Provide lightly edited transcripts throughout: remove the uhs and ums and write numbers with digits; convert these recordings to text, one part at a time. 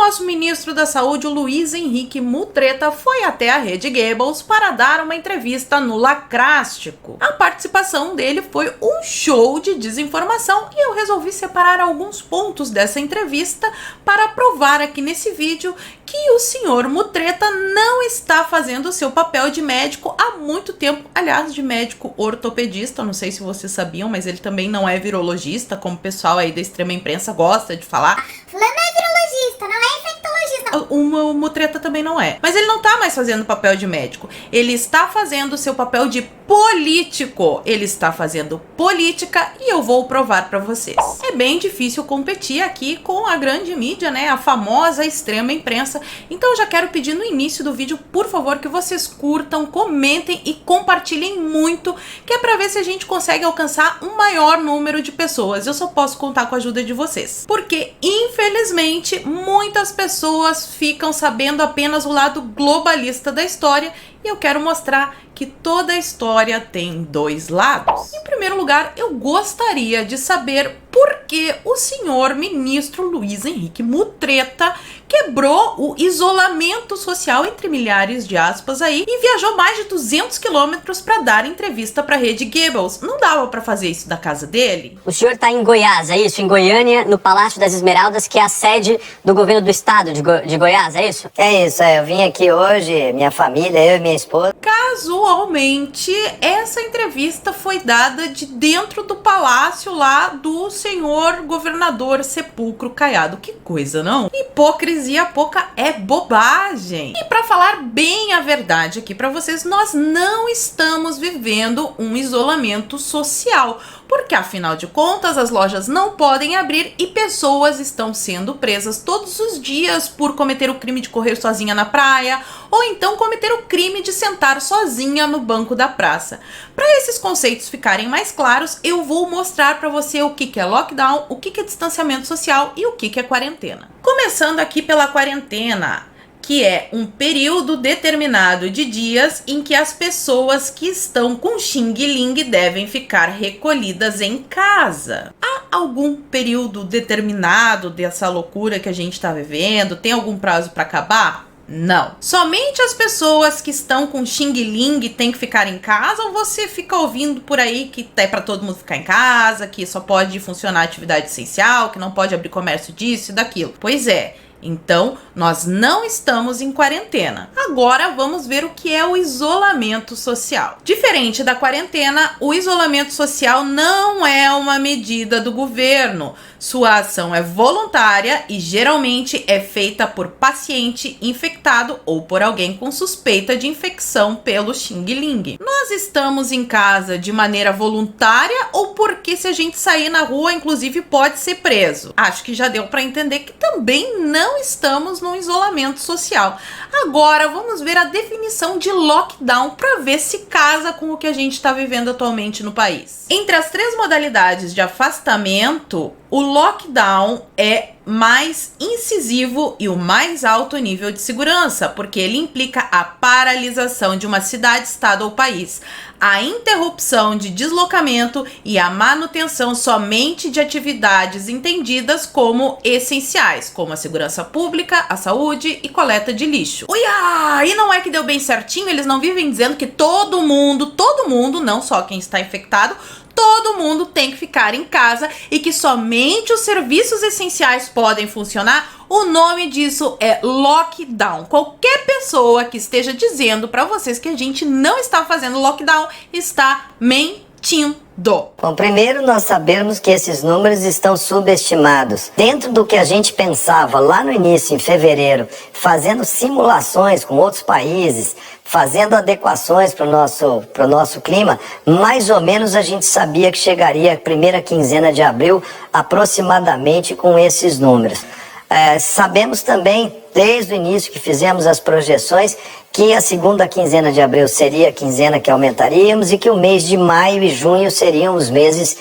nosso ministro da Saúde, o Luiz Henrique Mutreta, foi até a Rede Goebbels para dar uma entrevista no Lacrástico. A participação dele foi um show de desinformação e eu resolvi separar alguns pontos dessa entrevista para provar aqui nesse vídeo que o senhor Mutreta não está fazendo o seu papel de médico há muito tempo, aliás, de médico ortopedista, não sei se vocês sabiam, mas ele também não é virologista, como o pessoal aí da extrema imprensa gosta de falar. Fulano é virologista, não é infectologista. O Mutreta também não é. Mas ele não tá mais fazendo o papel de médico. Ele está fazendo o seu papel de político. Ele está fazendo política e eu vou provar pra vocês. É bem difícil competir aqui com a grande mídia, né? A famosa extrema imprensa. Então eu já quero pedir no início do vídeo, por favor, que vocês curtam, comentem e compartilhem muito, que é pra ver se a gente consegue alcançar um maior número de pessoas. Eu só posso contar com a ajuda de vocês. Porque, infelizmente, muitas pessoas ficam sabendo apenas o lado globalista da história e eu quero mostrar que toda a história tem dois lados. Em primeiro lugar, eu gostaria de saber por que o senhor ministro Luiz Henrique Mutreta quebrou o isolamento social, entre milhares de aspas aí, e viajou mais de 200 quilômetros para dar entrevista para a Rede Goebbels. Não dava para fazer isso da casa dele? O senhor tá em Goiás, é isso? Em Goiânia, no Palácio das Esmeraldas, que é a sede do governo do estado de Goiás, é isso? É isso, eu vim aqui hoje, minha família, eu e minha esposa. Casualmente, essa entrevista foi dada de dentro do palácio lá do senhor governador Sepulcro Caiado. Que coisa, não? Hipocrisia pouca é bobagem. E pra falar bem a verdade aqui pra vocês, nós não estamos vivendo um isolamento social, porque afinal de contas as lojas não podem abrir e pessoas estão sendo presas todos os dias por cometer o crime de correr sozinha na praia ou então cometer o crime de sentar sozinha no banco da praça. Para esses conceitos ficarem mais claros, eu vou mostrar para você o que é lockdown, o que é distanciamento social e o que é quarentena. Começando aqui pela quarentena, que é um período determinado de dias em que as pessoas que estão com xing-ling devem ficar recolhidas em casa. Há algum período determinado dessa loucura que a gente está vivendo? Tem algum prazo para acabar? Não. Somente as pessoas que estão com xing-ling têm que ficar em casa ou você fica ouvindo por aí que é para todo mundo ficar em casa, que só pode funcionar atividade essencial, que não pode abrir comércio disso e daquilo? Pois é. Então, nós não estamos em quarentena. Agora vamos ver o que é o isolamento social. Diferente da quarentena, o isolamento social não é uma medida do governo. Sua ação é voluntária e geralmente é feita por paciente infectado ou por alguém com suspeita de infecção pelo xing-ling. Nós estamos em casa de maneira voluntária ou porque se a gente sair na rua, inclusive, pode ser preso? Acho que já deu para entender que também não estamos num isolamento social. Agora vamos ver a definição de lockdown para ver se casa com o que a gente está vivendo atualmente no país. Entre as três modalidades de afastamento, o lockdown é mais incisivo e o mais alto nível de segurança, porque ele implica a paralisação de uma cidade, estado ou país, a interrupção de deslocamento e a manutenção somente de atividades entendidas como essenciais, como a segurança pública, a saúde e coleta de lixo. Uia! E não é que deu bem certinho? Eles não vivem dizendo que todo mundo, não só quem está infectado, todo mundo tem que ficar em casa e que somente os serviços essenciais podem funcionar? O nome disso é lockdown. Qualquer pessoa que esteja dizendo para vocês que a gente não está fazendo lockdown está mentindo. Bom, primeiro nós sabemos que esses números estão subestimados. Dentro do que a gente pensava lá no início, em fevereiro, fazendo simulações com outros países, fazendo adequações para o nosso clima, mais ou menos a gente sabia que chegaria a primeira quinzena de abril aproximadamente com esses números. Sabemos também, desde o início que fizemos as projeções, que a segunda quinzena de abril seria a quinzena que aumentaríamos e que o mês de maio e junho seriam os meses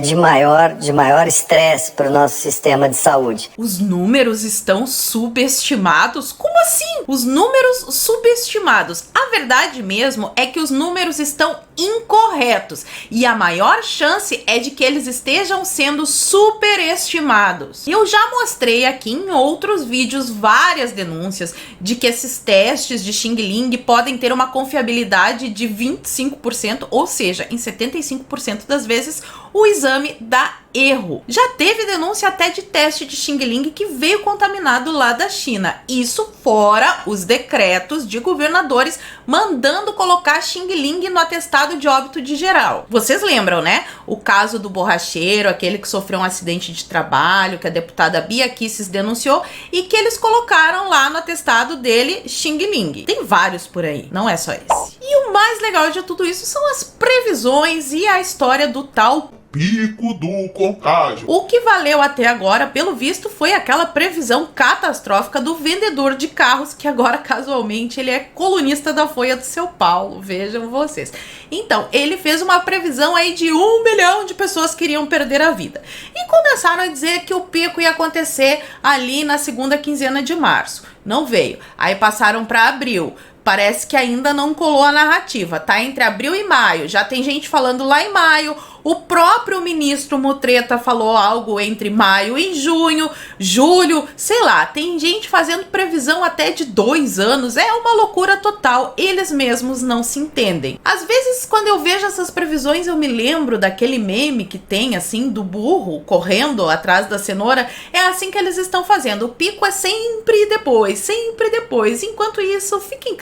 de maior estresse para o nosso sistema de saúde. Os números estão subestimados? Como assim? Os números subestimados? A verdade mesmo é que os números estão incorretos e a maior chance é de que eles estejam sendo superestimados. Eu já mostrei aqui em outros vídeos várias denúncias de que esses testes de Xing Ling podem ter uma confiabilidade de 25%, ou seja, em 75% das vezes o exame dá erro. Já teve denúncia até de teste de Xing Ling que veio contaminado lá da China. Isso fora os decretos de governadores mandando colocar Xing Ling no atestado de óbito de geral. Vocês lembram, né? O caso do borracheiro, aquele que sofreu um acidente de trabalho, que a deputada Bia Kicis denunciou e que eles colocaram lá no atestado dele Xing Ling. Tem vários por aí, não é só esse. E o mais legal de tudo isso são as previsões e a história do tal pico do contágio. O que valeu até agora, pelo visto, foi aquela previsão catastrófica do vendedor de carros, que agora, casualmente, ele é colunista da Folha do São Paulo, vejam vocês. Então, ele fez uma previsão aí de 1 milhão de pessoas que iriam perder a vida. E começaram a dizer que o pico ia acontecer ali na segunda quinzena de março. Não veio. Aí passaram para abril. Parece que ainda não colou a narrativa, tá entre abril e maio. Já tem gente falando lá em maio. O próprio ministro Mutreta falou algo entre maio e junho, julho, sei lá. Tem gente fazendo previsão até de 2 anos. É uma loucura total. Eles mesmos não se entendem. Às vezes, quando eu vejo essas previsões, eu me lembro daquele meme que tem, assim, do burro correndo atrás da cenoura. É assim que eles estão fazendo. O pico é sempre depois, sempre depois. Enquanto isso, fica em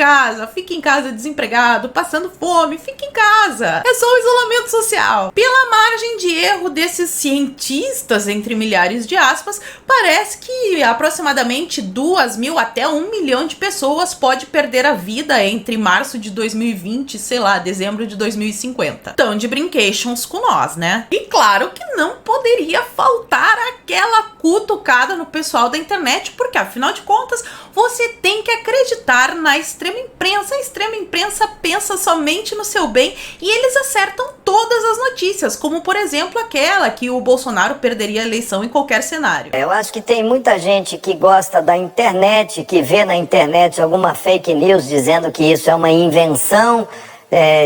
casa desempregado, passando fome, fica em casa. É só o isolamento social. Pela margem de erro desses cientistas, entre milhares de aspas, parece que aproximadamente 2.000 até 1 milhão de pessoas pode perder a vida entre março de 2020 e, sei lá, dezembro de 2050. Tão de brincations com nós, né? E claro que não poderia faltar aquela cutucada no pessoal da internet, porque afinal de contas, você tem que acreditar na extrema imprensa. A extrema imprensa pensa somente no seu bem e eles acertam todas as notícias, como por exemplo aquela que o Bolsonaro perderia a eleição em qualquer cenário. Eu acho que tem muita gente que gosta da internet, que vê na internet alguma fake news dizendo que isso é uma invenção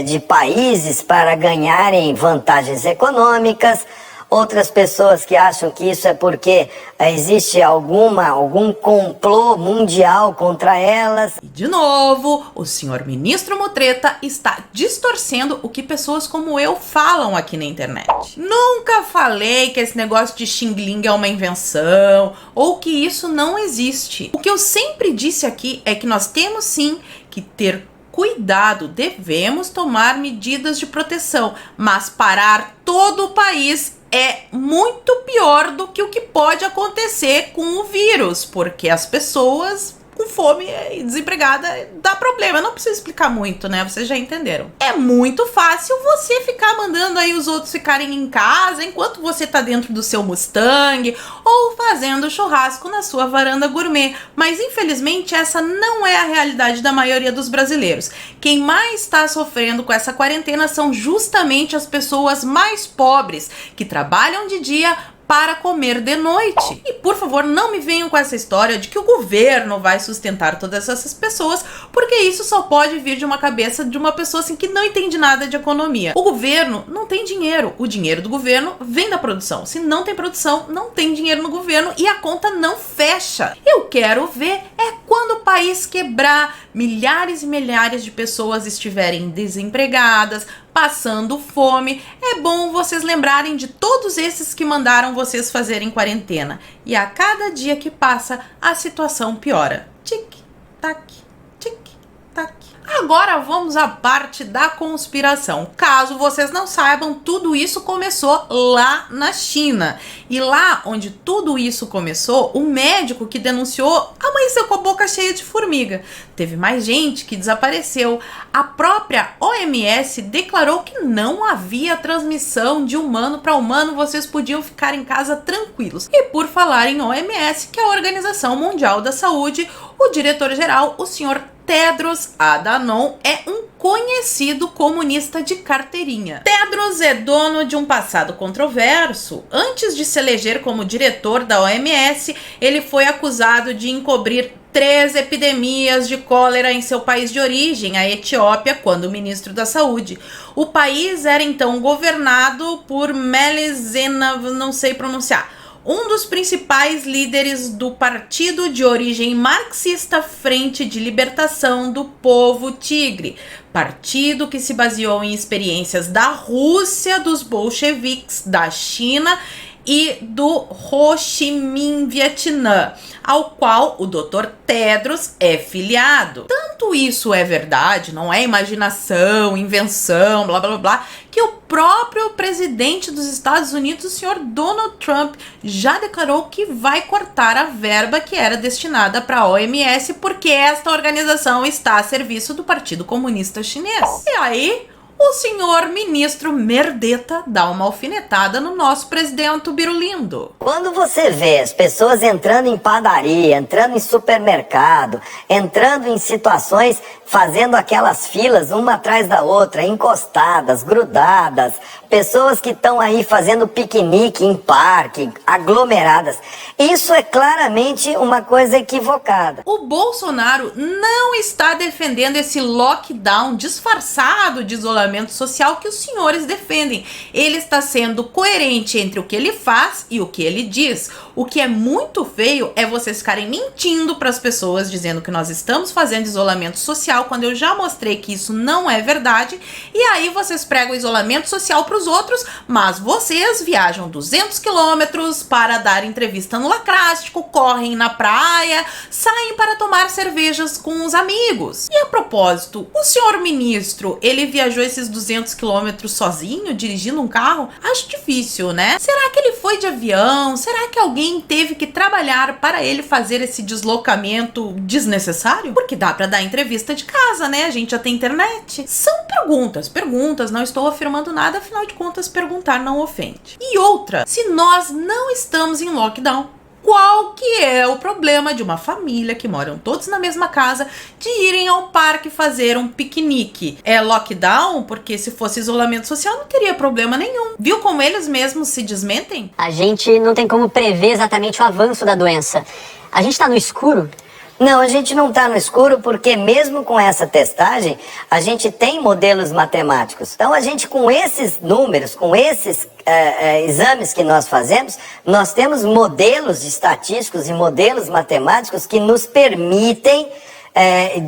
de países para ganharem vantagens econômicas. Outras pessoas que acham que isso é porque existe algum complô mundial contra elas. E de novo, o senhor ministro Mutreta está distorcendo o que pessoas como eu falam aqui na internet. Nunca falei que esse negócio de Xing Ling é uma invenção ou que isso não existe. O que eu sempre disse aqui é que nós temos sim que ter cuidado, devemos tomar medidas de proteção, mas parar todo o país é muito pior do que o que pode acontecer com o vírus, porque as pessoas com fome e desempregada dá problema. Eu não preciso explicar muito, né? Vocês já entenderam. É muito fácil você ficar mandando aí os outros ficarem em casa enquanto você tá dentro do seu Mustang ou fazendo churrasco na sua varanda gourmet. Mas infelizmente essa não é a realidade da maioria dos brasileiros. Quem mais está sofrendo com essa quarentena são justamente as pessoas mais pobres, que trabalham de dia para comer de noite. E por favor, não me venham com essa história de que o governo vai sustentar todas essas pessoas, porque isso só pode vir de uma cabeça de uma pessoa assim que não entende nada de economia. O governo não tem dinheiro. O dinheiro do governo vem da produção. Se não tem produção, não tem dinheiro no governo e a conta não fecha. Eu quero ver quando o país quebrar, milhares e milhares de pessoas estiverem desempregadas, passando fome. É bom vocês lembrarem de todos esses que mandaram vocês fazerem quarentena. E a cada dia que passa, a situação piora. Tic-tac, tic-tac. Agora vamos à parte da conspiração. Caso vocês não saibam, tudo isso começou lá na China. E lá onde tudo isso começou, o médico que denunciou amanheceu com a boca cheia de formiga. Teve mais gente que desapareceu. A própria OMS declarou que não havia transmissão de humano para humano, vocês podiam ficar em casa tranquilos. E por falar em OMS, que é a Organização Mundial da Saúde, o diretor-geral, o senhor Tedros Adhanom é um conhecido comunista de carteirinha. Tedros é dono de um passado controverso. Antes de se eleger como diretor da OMS, ele foi acusado de encobrir 3 epidemias de cólera em seu país de origem, a Etiópia, quando ministro da Saúde. O país era então governado por Meles Zenav, não sei pronunciar, um dos principais líderes do partido de origem marxista Frente de Libertação do Povo Tigre, partido que se baseou em experiências da Rússia, dos bolcheviques, da China e do Ho Chi Minh Vietnã, ao qual o Dr. Tedros é filiado. Tanto isso é verdade, não é imaginação, invenção, blá blá blá, que o próprio presidente dos Estados Unidos, o senhor Donald Trump, já declarou que vai cortar a verba que era destinada para a OMS porque esta organização está a serviço do Partido Comunista Chinês. E aí, o senhor ministro Merdeta dá uma alfinetada no nosso presidente Birulindo. Quando você vê as pessoas entrando em padaria, entrando em supermercado, entrando em situações, fazendo aquelas filas uma atrás da outra, encostadas, grudadas, pessoas que estão aí fazendo piquenique em parque, aglomeradas, isso é claramente uma coisa equivocada. O Bolsonaro não está defendendo esse lockdown disfarçado de isolamento social que os senhores defendem. Ele está sendo coerente entre o que ele faz e o que ele diz. O que é muito feio é vocês ficarem mentindo para as pessoas, dizendo que nós estamos fazendo isolamento social, quando eu já mostrei que isso não é verdade, e aí vocês pregam isolamento social para os outros, mas vocês viajam 200 quilômetros para dar entrevista no Lacrástico, correm na praia, saem para tomar cervejas com os amigos. E a propósito, o senhor ministro, ele viajou esses 200 quilômetros sozinho, dirigindo um carro? Acho difícil, né? Será que ele foi de avião? Será que alguém teve que trabalhar para ele fazer esse deslocamento desnecessário? Porque dá para dar entrevista de casa, né? A gente já tem internet. São perguntas, não estou afirmando nada, afinal de contas, perguntar não ofende. E outra, se nós não estamos em lockdown, qual que é o problema de uma família que moram todos na mesma casa de irem ao parque fazer um piquenique? É lockdown? Porque se fosse isolamento social não teria problema nenhum. Viu como eles mesmos se desmentem? A gente não tem como prever exatamente o avanço da doença. A gente tá no escuro. Não, a gente não está no escuro porque mesmo com essa testagem, a gente tem modelos matemáticos. Então a gente com esses números, com esses exames que nós fazemos, nós temos modelos estatísticos e modelos matemáticos que nos permitem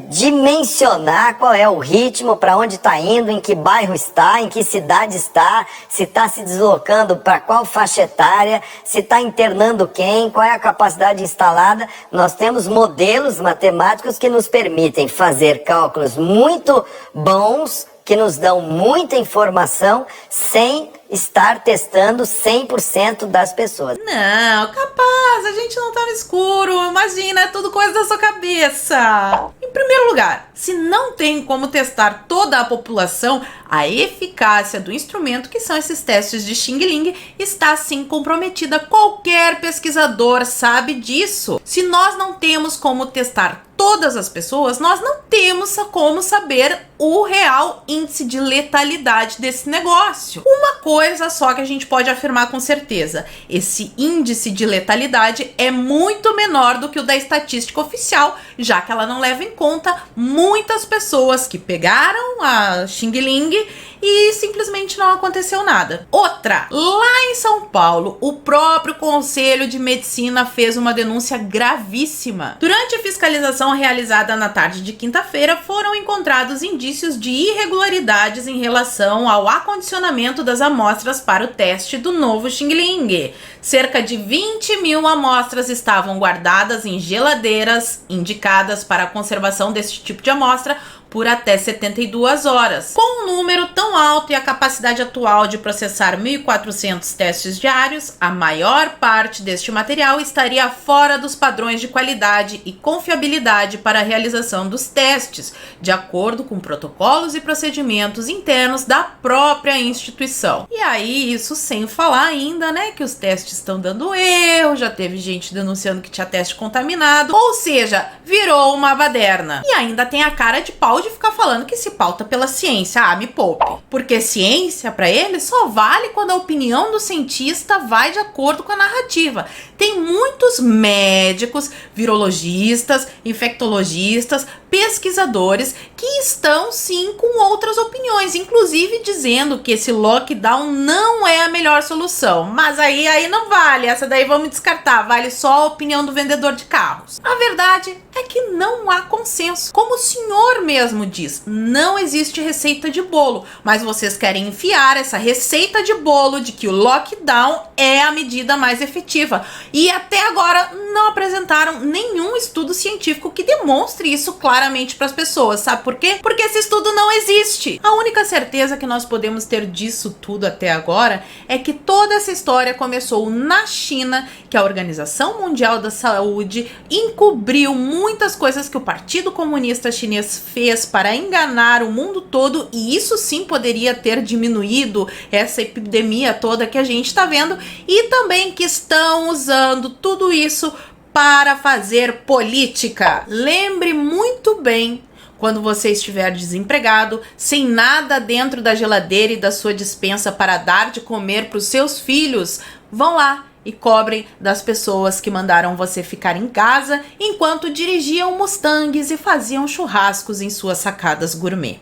dimensionar qual é o ritmo, para onde está indo, em que bairro está, em que cidade está, se está se deslocando para qual faixa etária, se está internando quem, qual é a capacidade instalada. Nós temos modelos matemáticos que nos permitem fazer cálculos muito bons, que nos dão muita informação sem estar testando 100% das pessoas. Não, capaz, a gente não tá no escuro, imagina, é tudo coisa da sua cabeça. Em primeiro lugar, se não tem como testar toda a população, a eficácia do instrumento, que são esses testes de Xing Ling, está sim comprometida. Qualquer pesquisador sabe disso. Se nós não temos como testar todas as pessoas, nós não temos como saber o real índice de letalidade desse negócio. Uma coisa só que a gente pode afirmar com certeza: esse índice de letalidade é muito menor do que o da estatística oficial, já que ela não leva em conta muitas pessoas que pegaram a Xing Ling e simplesmente não aconteceu nada. Outra, lá em São Paulo, o próprio Conselho de Medicina fez uma denúncia gravíssima. Durante a fiscalização realizada na tarde de quinta-feira, foram encontrados indícios de irregularidades em relação ao acondicionamento das amostras para o teste do novo Xing Ling. Cerca de 20.000 amostras estavam guardadas em geladeiras indicadas para a conservação desse tipo de amostra, por até 72 horas. Com um número tão alto e a capacidade atual de processar 1.400 testes diários, a maior parte deste material estaria fora dos padrões de qualidade e confiabilidade para a realização dos testes, de acordo com protocolos e procedimentos internos da própria instituição. E aí, isso sem falar ainda, né, que os testes estão dando erro, já teve gente denunciando que tinha teste contaminado, ou seja, virou uma baderna. E ainda tem a cara de pau de ficar falando que se pauta pela ciência. Ah, me poupe. Porque ciência, para ele, só vale quando a opinião do cientista vai de acordo com a narrativa. Tem muitos médicos, virologistas, infectologistas, pesquisadores que estão sim com outras opiniões, inclusive dizendo que esse lockdown não é a melhor solução. Mas aí não vale, essa daí vamos descartar, vale só a opinião do vendedor de carros. A verdade é que não há consenso. Como o senhor mesmo diz, não existe receita de bolo, mas vocês querem enfiar essa receita de bolo de que o lockdown é a medida mais efetiva. E até agora não apresentaram nenhum estudo científico que demonstre isso claramente para as pessoas. Sabe por quê? Porque esse estudo não existe. A única certeza que nós podemos ter disso tudo até agora é que toda essa história começou na China, que a Organização Mundial da Saúde encobriu muitas coisas que o Partido Comunista Chinês fez para enganar o mundo todo, e isso sim poderia ter diminuído essa epidemia toda que a gente está vendo, e também que estão usando tudo isso para fazer política. Lembre muito bem, quando você estiver desempregado, sem nada dentro da geladeira e da sua despensa para dar de comer para os seus filhos, vão lá e cobrem das pessoas que mandaram você ficar em casa enquanto dirigiam Mustangs e faziam churrascos em suas sacadas gourmet.